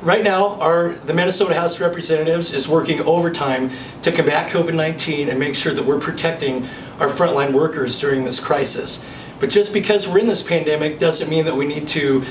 Right now, the Minnesota House of Representatives is working overtime to combat COVID-19 and make sure that we're protecting our frontline workers during this crisis. But just because we're in this pandemic doesn't mean that we need to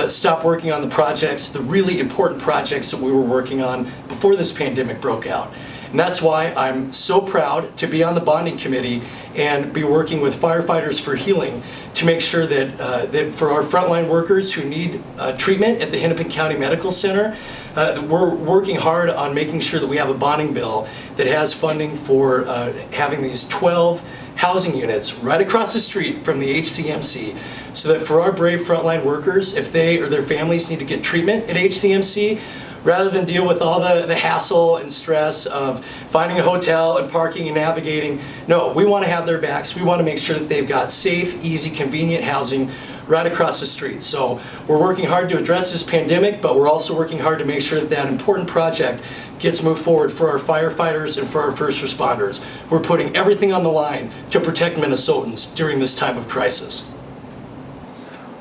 stop working on the projects, the really important projects that we were working on before this pandemic broke out. And that's why I'm so proud to be on the bonding committee and be working with Firefighters for Healing to make sure that for our frontline workers who need treatment at the Hennepin County Medical Center, we're working hard on making sure that we have a bonding bill that has funding for having these 12 housing units right across the street from the HCMC, so that for our brave frontline workers, if they or their families need to get treatment at HCMC, rather than deal with all the hassle and stress of finding a hotel and parking and navigating, no, we want to have their backs. We want to make sure that they've got safe, easy, convenient housing right across the street. So we're working hard to address this pandemic, but we're also working hard to make sure that that important project gets moved forward for our firefighters and for our first responders. We're putting everything on the line to protect Minnesotans during this time of crisis.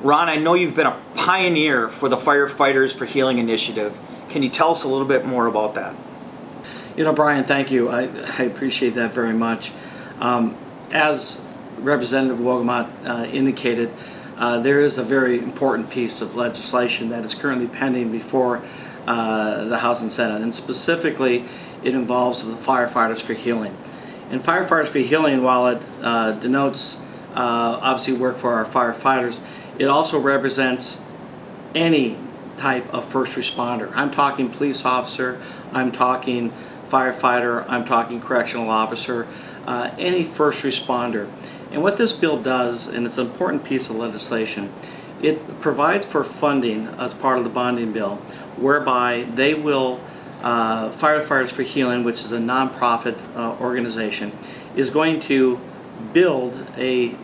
Ron, I know you've been a pioneer for the Firefighters for Healing initiative. Can you tell us a little bit more about that? You know, Brian, thank you. I appreciate that very much. As Representative Wolgamott indicated, there is a very important piece of legislation that is currently pending before the House and Senate, and specifically it involves the Firefighters for Healing. And Firefighters for Healing, while it denotes obviously work for our firefighters, it also represents any type of first responder. I'm talking police officer, I'm talking firefighter, I'm talking correctional officer, any first responder. And what this bill does, and it's an important piece of legislation, it provides for funding as part of the bonding bill, whereby they will, Firefighters for Healing, which is a nonprofit organization, is going to build a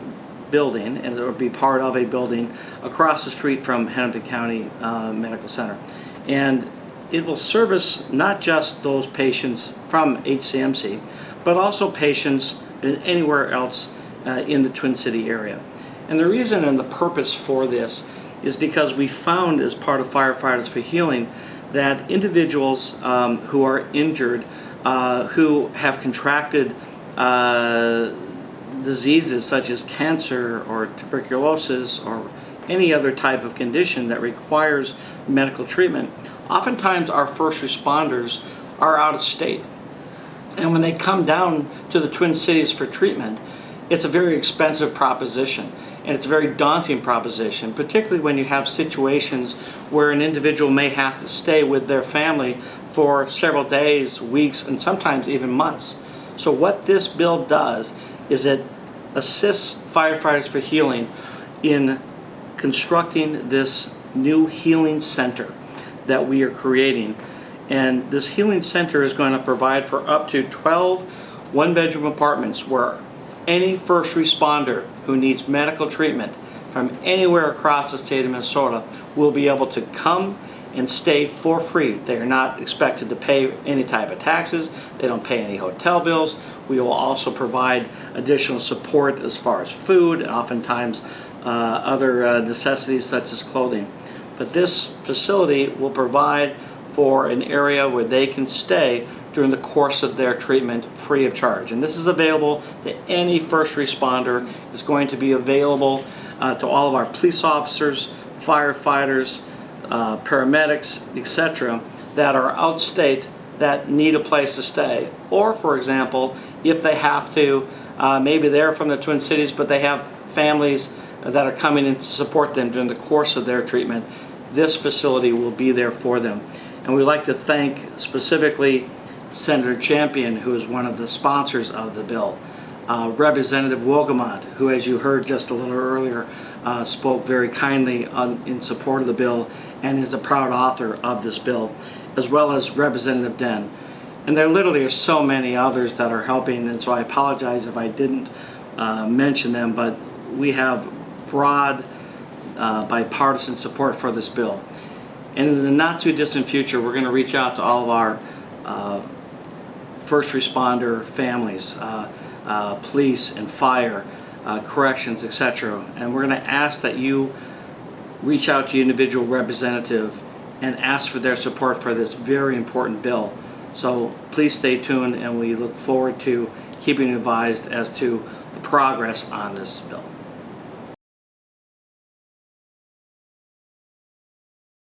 building, and it will be part of a building across the street from Hennepin County Medical Center. And it will service not just those patients from HCMC, but also patients anywhere else in the Twin City area. And the reason and the purpose for this is because we found, as part of Firefighters for Healing, that individuals who are injured, who have contracted diseases such as cancer or tuberculosis or any other type of condition that requires medical treatment, oftentimes our first responders are out of state. And when they come down to the Twin Cities for treatment, it's a very expensive proposition, and it's a very daunting proposition, particularly when you have situations where an individual may have to stay with their family for several days, weeks, and sometimes even months. So what this bill does is it assists Firefighters for Healing in constructing this new healing center that we are creating. And this healing center is going to provide for up to 12 one-bedroom apartments where any first responder who needs medical treatment from anywhere across the state of Minnesota will be able to come and stay for free. They are not expected to pay any type of taxes. They don't pay any hotel bills. We will also provide additional support as far as food and oftentimes other necessities such as clothing. But this facility will provide for an area where they can stay during the course of their treatment free of charge. And this is available to any first responder. It's going to be available to all of our police officers, firefighters, paramedics, etc., that are outstate that need a place to stay. Or, for example, if they have to, maybe they're from the Twin Cities, but they have families that are coming in to support them during the course of their treatment, this facility will be there for them. And we'd like to thank specifically Senator Champion, who is one of the sponsors of the bill, Representative Wolgamott, who, as you heard just a little earlier, spoke very kindly in support of the bill and is a proud author of this bill, as well as Representative Den. And there literally are so many others that are helping, and so I apologize if I didn't mention them, but we have broad bipartisan support for this bill. And in the not too distant future, we're going to reach out to all of our first responder families, police and fire, corrections, etc. And we're going to ask that you reach out to your individual representative and ask for their support for this very important bill. So please stay tuned, and we look forward to keeping you advised as to the progress on this bill.